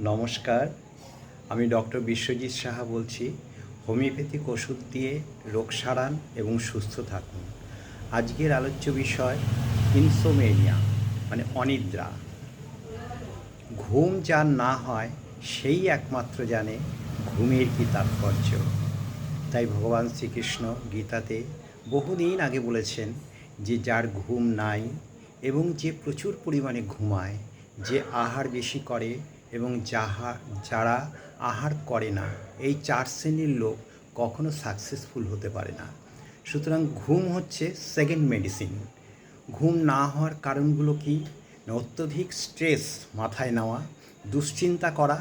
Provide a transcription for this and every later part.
নমস্কার, আমি ডক্টর বিশ্বজিৎ সাহা বলছি। হোমিওপ্যাথিক ওষুধ দিয়ে রোগ সারান এবং সুস্থ থাকুন। আজকের আলোচ্য বিষয় ইনসোমেনিয়া মানে অনিদ্রা। ঘুম যার না হয় সেই একমাত্র জানে ঘুমের কী তাৎপর্য। তাই ভগবান শ্রীকৃষ্ণ গীতাতে বহুদিন আগে বলেছেন যে যার ঘুম নাই এবং যে প্রচুর পরিমাণে ঘুমায়, যে আহার বেশি করে এবং যারা আহার করে না, এই 4 শ্রেণীর লোক কখনো সাকসেসফুল হতে পারে না। সুতরাং ঘুম হচ্ছে সেকেন্ড মেডিসিন। ঘুম না হওয়ার কারণগুলো কি? অত্যধিক স্ট্রেস মাথায় নেওয়া, দুশ্চিন্তা করা,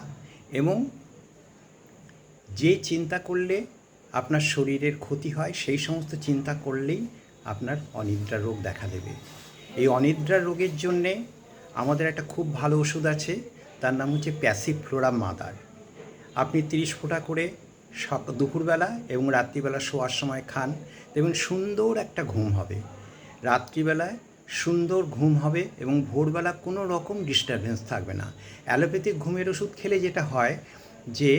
এবং যে চিন্তা করলে আপনার শরীরের ক্ষতি হয় সেই সমস্ত চিন্তা করলেই আপনার অনিদ্রা রোগ দেখা দেবে। এই অনিদ্রা রোগের জন্যে আমাদের একটা খুব ভালো ওষুধ আছে, তার নাম হচ্ছে প্যাসিফ্লোরাম মাদার। আপনি 30 ফোঁটা করে দুপুরবেলা এবং রাত্রিবেলা শোয়ার সময় খান, এবং সুন্দর একটা ঘুম হবে। রাত্রিবেলায় সুন্দর ঘুম হবে এবং ভোরবেলা কোনো রকম ডিস্টারবেন্স থাকবে না। অ্যালোপ্যাথিক ঘুমের ওষুধ খেলে যেটা হয় যে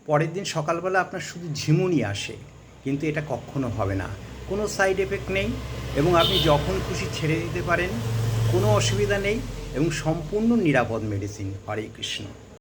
পরের দিন সকালবেলা আপনার শুধু ঝিমুনি আসে, কিন্তু এটা কখনো হবে না। কোনো সাইড এফেক্ট নেই এবং আপনি যখন খুশি ছেড়ে দিতে পারেন, কোনো অসুবিধা নেই এবং সম্পূর্ণ নিরাপদ মেডিসিন। হরে কৃষ্ণ।